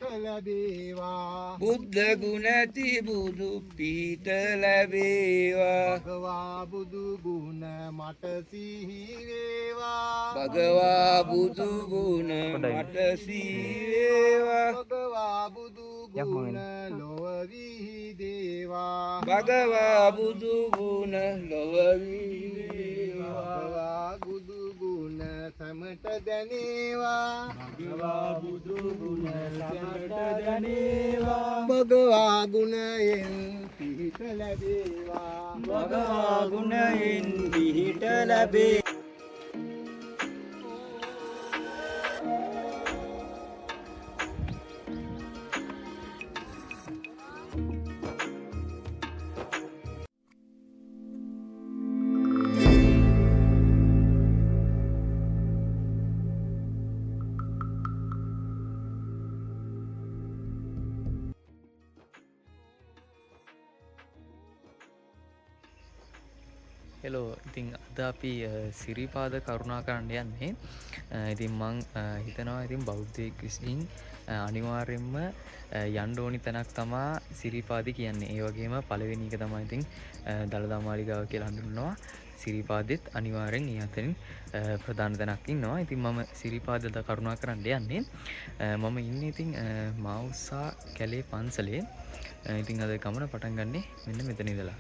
පිහිට ලැබේවා බුද්ධ ගුණ තිබුදු පිහිට ලැබේවා භගවා බුදු ගුණ මට සිහි වේවා භගවා බුදු ගුණ මට සීවේවා භගවා බුදු ගුණ ලොව විහිදේවා භගවා බුදු ගුණ ලොව විහිදේවා භගවා බුදු ගුණ සමට දැනේවා භගවා බුදු ගුණ සමට දැනේවා භගවා ගුණයෙන් පිහිට ලැබේවා භගවා ගුණයෙන් පිහිට ලැබේ හෙලෝ ඉතින් අද අපි සිරිපාද කරුණා කරන්න යන්නේ ඉතින් මං හිතනවා ඉතින් බෞද්ධයෙක් විසින් අනිවාර්යෙන්ම යන්න ඕනි තැනක් තමා සිරිපාදි කියන්නේ. ඒ වගේම පළවෙනි එක තමයි ඉතින් දළදා මාලිගාව කියලා හඳුන්වනවා. සිරිපාදෙත් අනිවාර්යෙන් ඒ අතරින් ප්‍රධාන තැනක් ඉන්නවා. ඉතින් මම සිරිපාදද කරුණා කරන්න යන්නේ. මම ඉන්නේ ඉතින් මාඋස්සා කැලේ පන්සලේ. ඉතින් අද ගමන පටන් ගන්නේ මෙන්න මෙතන ඉඳලා.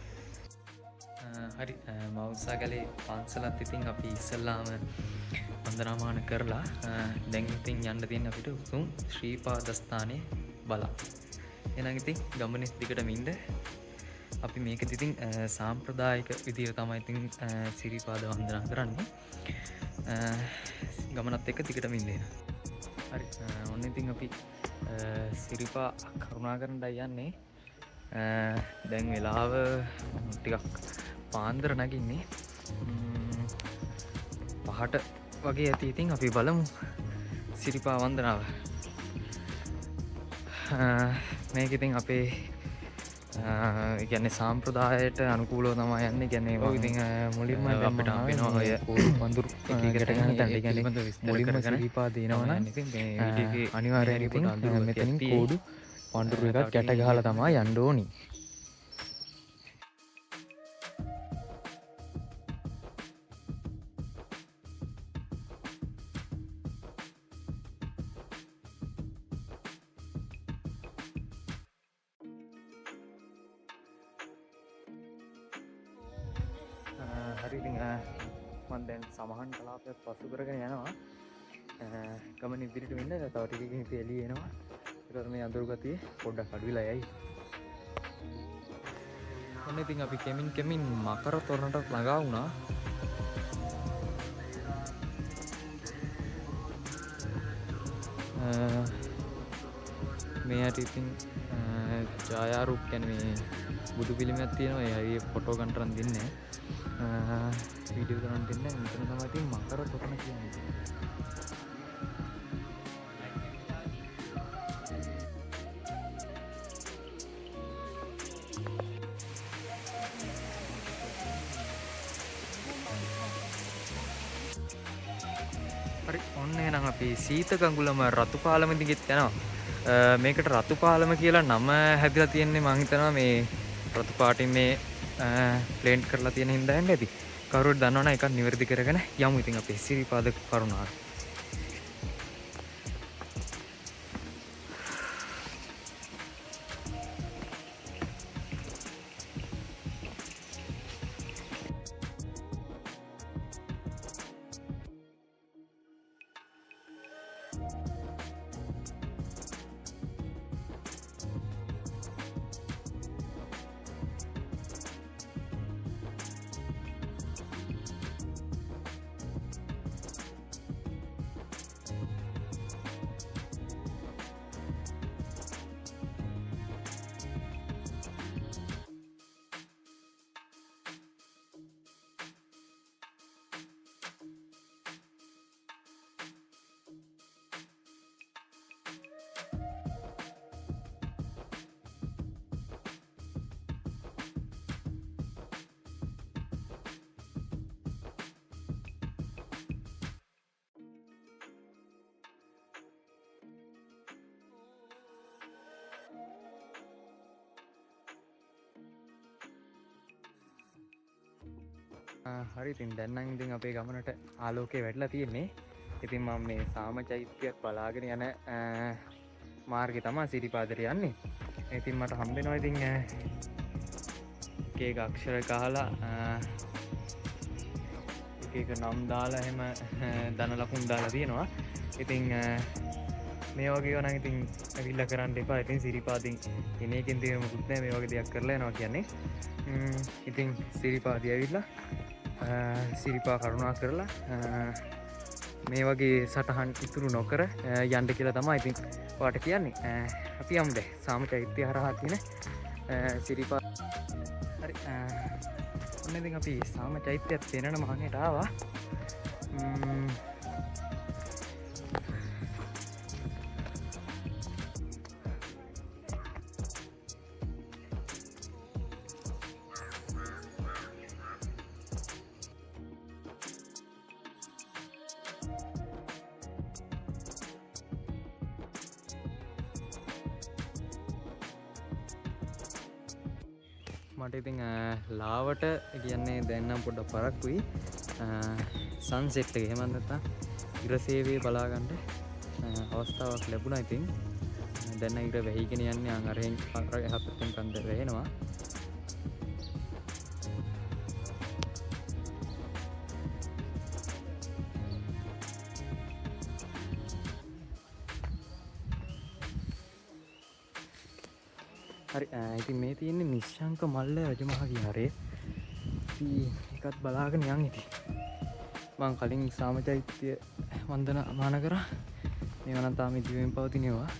හරි මෞස්සා කැලේ පන්සලත් ඉතින් අපි ඉස්සල්ලාම වන්දනාමාන කරලා දැන් ඉතින් යන්න තියෙන අපිට උතුම් ශ්‍රී පාදස්ථානය බලා. එහෙනම් ඉතින් ගමනේ දිගටම ඉන්න. අපි මේකෙදි ඉතින් සාම්ප්‍රදායික විදියට තමයි ඉතින් සිරිපාද වන්දනා කරන්නේ. ගමනත් එක්ක දිගටම ඉන්න. හරි ඔන්න ඉතින් අපි සිරිපා කරුණා කරන්නයි යන්නේ. දැන් වෙලාව ටිකක් පාන්දර නැගින්නේ 5ට වගේ ඇති. ඉතින් අපි බලමු සිරිපා වන්දනාව. මේක ඉතින් අපේ කියන්නේ සාම්ප්‍රදායට අනුකූලව තමයි යන්නේ. කියන්නේ ඔය ඉතින් මුලින්ම අපිට හම්බෙනවා ඔය වඳුරු එකකට ගන්න තැන. ඒ කියන්නේ මුලින්ම සිරිපා දිනවනම් ඉතින් මේ වීඩියෝ එකේ අනිවාර්යයෙන් ඉතින් මෙතනින් කෝඩු වඳුරු එකක් ගැට ගහලා තමයි යන්න ඕනි. හරි ඉතින් මම දැන් සමහන් කලාපයක් පසු කරගෙන යනවා. ගමන ඉදිරියට වෙන්න තව ටිකකින් ඉතින් එළිය එනවා. ඒකට මේ අඳුරු ගතිය පොඩ්ඩක් අඩු වෙලා යයි. ඔන්න ඉතින් අපි කෙමින් මකර තොරණට ළඟා වුණා. මේ ඇට ඉතින් ඡායාරූප කියන්නේ මේ බුදු පිළිමයක් තියෙනවා. ඒ හරිය ෆොටෝ ගන්න දෙන්නේ වීඩියෝ ගන්න දෙන්නේ. මෙතන තමයි ඉතින් මකර තොරණ කියන්නේ. හරි ඔන්න එහෙනම් අපි සීත ගඟුලම රතු පාලම දිගෙත් යනවා. මේකට රතු පාලම කියලා නම හැදිලා තියෙන්නේ මං හිතනවා මේ රතු පාටින් මේ ප්ලේන්ට් කරලා තියෙන හින්දා යන්න ඇති. කවුරුත් දන්නවනම් එකක් නිවැරදි කරගෙන යමු ඉතින් අපේ සිරිපාද කරුණාව. හරි ඉතින් දැන් නම් ඉතින් අපේ ගමනට ආලෝකය වැටලා තියෙන්නේ. ඉතින් මම මේ සාම චෛත්‍ය බලාගෙන යන මාර්ගේ තමයි සිරිපාදට යන්නේ. ඉතින් මට හම්බෙනවා ඉතින් එක එක අක්ෂර ගහලා එක එක නම් දාලා එහෙම ධන ලකුණු දාලා තියෙනවා. ඉතින් මේ වගේ වුණා ඉතින් ඇවිල්ලා කරන්න එපා. ඉතින් සිරිපාදින් ඉන එකෙන් තියෙන මොකුත් නැහැ. මේ වගේ දෙයක් කරලා යනවා කියන්නේ. ඉතින් සිරිපාදී ඇවිල්ලා සිරිපා කරුණා කරලා මේ වගේ සටහන් ඉතුරු නොකර යන්න කියලා තමයි ඉතින් ඔයාට කියන්නේ. අපි යමු දැන් සාම චෛත්‍ය හරහා තියෙන සිරිපා. හරි ඔන්න ඉතින් අපි සාම චෛත්‍යයත් පේනන මහණයට ආවා. මට ඉතින් ලාවට කියන්නේ දැන් නම් පොඩ්ඩක් පරක්කුයි සන්සෙට් එක. එහෙම නැත්නම් ඉර සේවය බලා ගන්න අවස්ථාවක් ලැබුණා. ඉතින් දැන් නම් ඉර වැහිගෙන යන්නේ අරෙන් එහා පැත්තෙන් කන්ද වැහෙනවා. හරි ඉතින් මේ තියෙන්නේ නිශ්ශංක මල්ල රජමහා විහාරයේ. ඉතින් එකත් බලාගෙන යන්. ඉතින් මං කලින් සාම චෛත්‍ය වන්දනාමාන කරා. මේවා නම් තාම ඉදිරියෙන් පවතිනවා.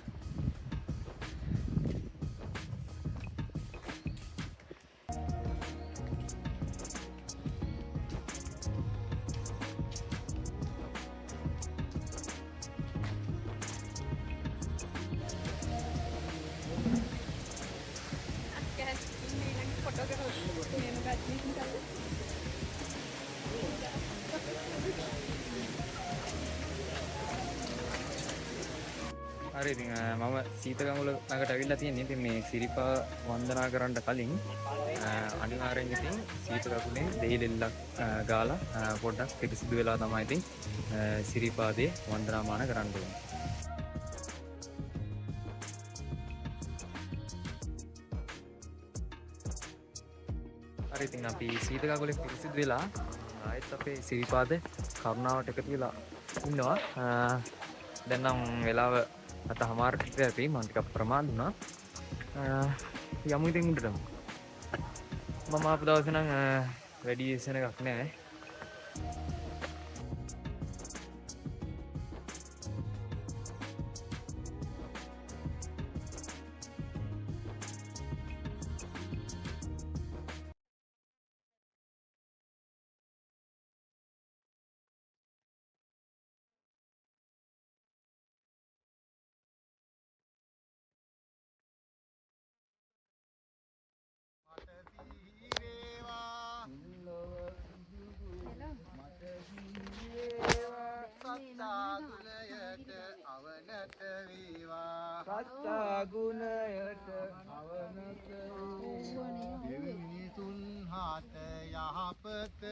හරි ඉතින් මම සීතගමුල ළඟට ඇවිල්ලා තියෙන්නේ. ඉතින් මේ සිරිපා වන්දනා කරන්න කලින් අනිවාර්යෙන් ඉතින් සීතගමුලෙන් දෙහිලෙල්ලක් ගාලා පොඩ්ඩක් පිරිසිදු වෙලා තමයි ඉතින් සිරිපාදේ වන්දනාමාන කරන්න ඕනේ. හරි ඉතින් අපි සීතගමුලෙන් පිරිසිදු වෙලා ආයෙත් අපේ සිරිපාද කරුණාවට එකතු වෙලා ඉන්නවා. දැන් නම් වෙලාව අත හමාරට ඇති. මම ටිකක් ප්‍රමාද වුණා. යමු ඉතින් උඩටම. මම ආපු දවසේ නම් වැඩි ඉස්සන එකක් නැහැ. සත්තා ගුණයට අවනත මිනිසුන් හාත යහපත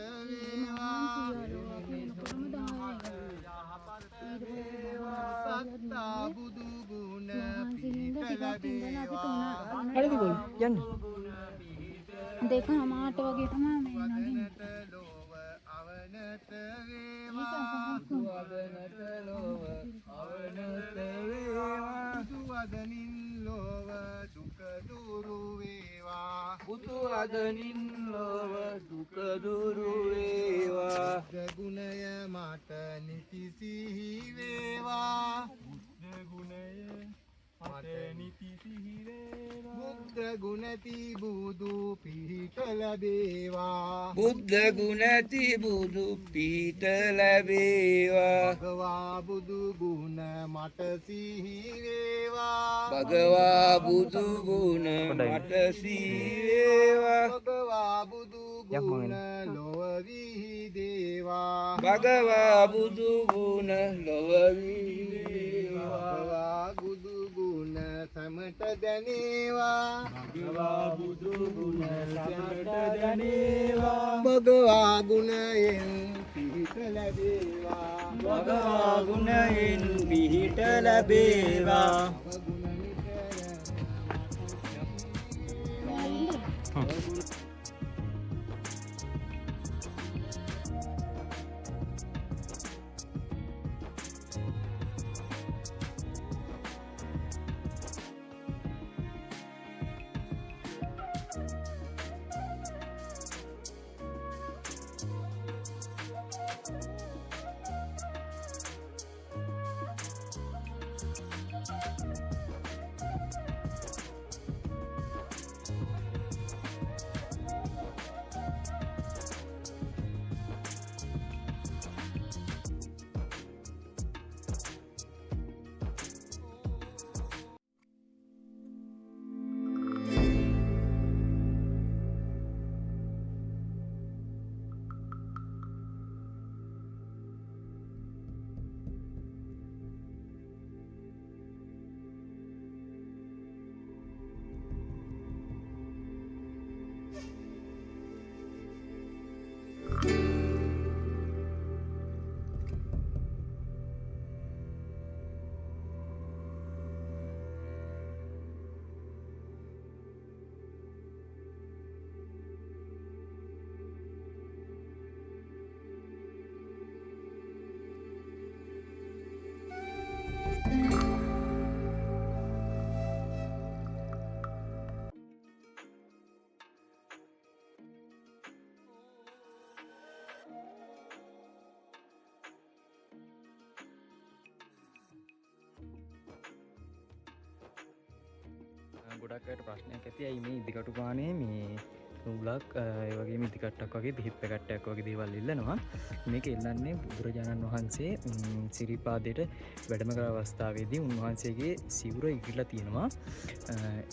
වේවා. සත්තා බුදු ගුණ පිහිට ලැබේවා. යන්න. දෙකමාරට වගේ තමයි මේ නගින්නේ. ලෝව අවනත වේවා. සුවදනට ලොව අවනත වේවා. සුවදනින් ලෝව දුක දුරු වේවා. බුදු අදනින් ලොව දුක දුරු වේවා. බුද්ධ ගුණය මට නිති සිහි වේවා. බුද්ධ ගුණය මට නිති සිහි වේවා. බුද්ධ ගුණති බුදු පිහිට ලැබේවා. බුද්ධ ගුණති බුදු පිහිට ලැබේවා. භගවා බුදු ගුණ මට සිහි වේවා. භගවා බුදු ගුණ මට සිහි වේවා. භගවා බුදු ගුණ ලොව විහිදේවා. භගවා බුදු ගුණ ලොව විහිදේවා. භගවා බුදු ගුණ සම සැමට දැනේවා භගවා බුදු ගුණ සැමට දැනේවා භගවා ගුණයෙන් පිහිට ලැබේවා භගවා ගුණයෙන් පිහිට ලැබේවා ගොඩක්ට ප්‍රශ්නයක් ඇති ඇයි මේ ඉදිකටු පානේ මේ නූලක් වගේ ඉදිකට්ටක් වගේ පිහිත් පැකට්ටයක් වගේ දේවල් ඉල්ලනවා මේක එල්ලන්නේ බුදුරජාණන් වහන්සේ සිරිපාදයට වැඩම කර අවස්ථාවේදී උන්වහන්සේගේ සිවුර ඉගිරලා තියෙනවා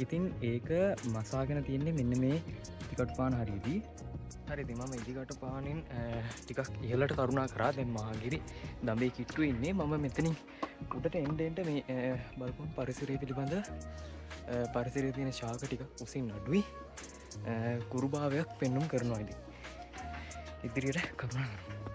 ඉතින් ඒක මසාගෙන තියෙන්නේ මෙන්න මේ ඉදිකටු පාන හරියදී හරිදි මම ඉදිකටු පානෙන් ටිකක් ඉහළට කරුණා කරා දැන් මහගිරි දඹේ කිට්ටුවේ ඉන්නේ මම මෙතනින් උඩට එන්න මේ බලපන් පරිසරය පිළිබඳ පරිසරයේ තියෙන ශාක ටික උසින් අඩුයි කුරුභාවයක් පෙන්නුම් කරනවා ඉදිරියට කරුණා කරනවා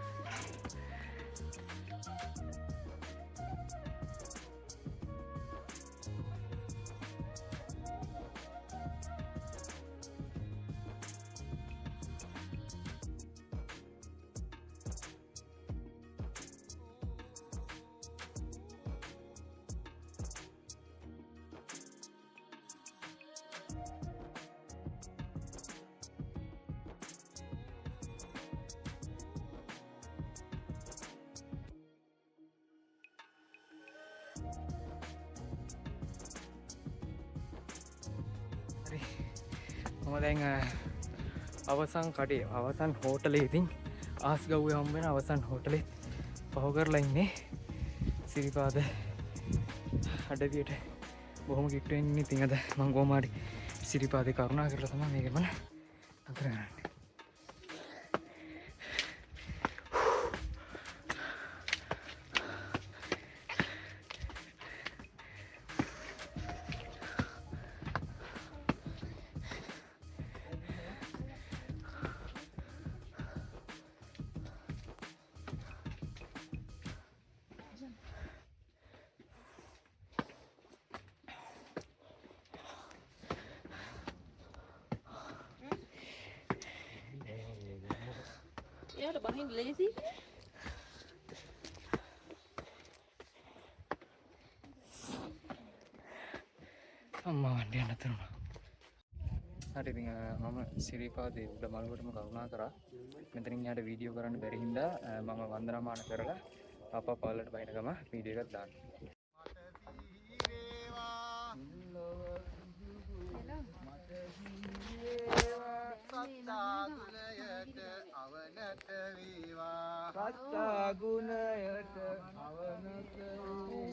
මම දැන් අවසන් කඩේ අවසන් හෝටලේ ඉතින් ආස්ගව්වේ හම්බෙන අවසන් හෝටලේ පහු කරලා ඉන්නේ සිරිපාද අඩවියට බොහොම කිට්ටුවෙන් ඉන්නේ ඉතින් අද මම කොහොම හරි සිරිපාදේ කරුණා කරලා තමයි මේක මම අතර ගන්නේ එයාට බහින්න ලේසි. අම්මා වණ්ඩේ නැතරුණා. හරි ඉතින් මම සිරිපාදේ උඩ මළුවටම කරුණා කරා. මෙතනින් යාට වීඩියෝ කරන්න බැරි හින්දා මම වන්දනාමාන කරලා අප්පා පාලට බහින ගම වීඩියෝ එකක් දාන්න. සත්තා ගුණයට අවනත වූ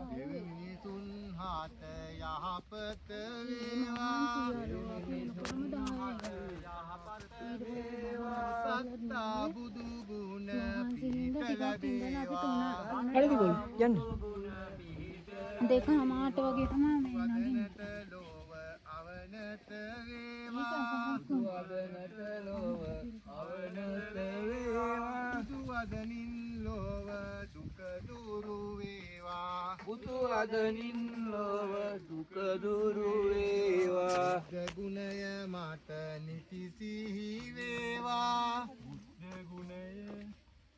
මිනිසුන් හත යහපත වේවා සත්තා බුදු ගුණ පිහිට ලැබේවා හරිද ගෝලි යන්න 2:00 වගේ තමයි මේ නගින්නේ. සාදනින් ලොව දුක දුරු වේවා. බුද්ධ ගුණය මට නිති සිහි වේවා. බුද්ධ ගුණය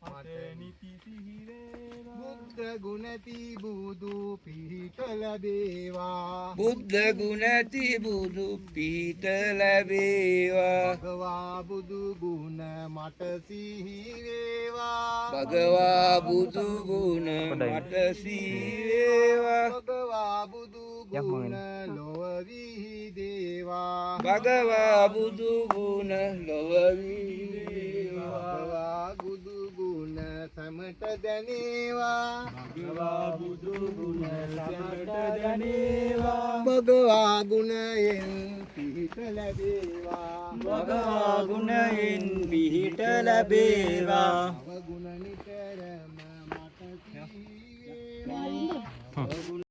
මට නිති සිහි වේවා. බුද්ධ ගුණති බුදු පිහිට ලැබේවා. බුද්ධ ගුණති බුදු පිහිට ලැබේවා. භගවා බුදු ගුණ මට සිහි වේවා. භගවා බුදු ගුණ මට සිහි වේවා. භගවා බුදු ගුණ ලොව විහිදේවා. භගවා බුදු ගුණ ලොව විහිදේවා. භගවා බුදු ගුණ සමට දැනේවා. භගවා බුදු ගුණ සමට දැනේවා. භගවා ගුණයෙන් පිහිට ලැබේවා. භගවා ගුණයෙන් පිහිට ලැබේවා. අවගුණ නිත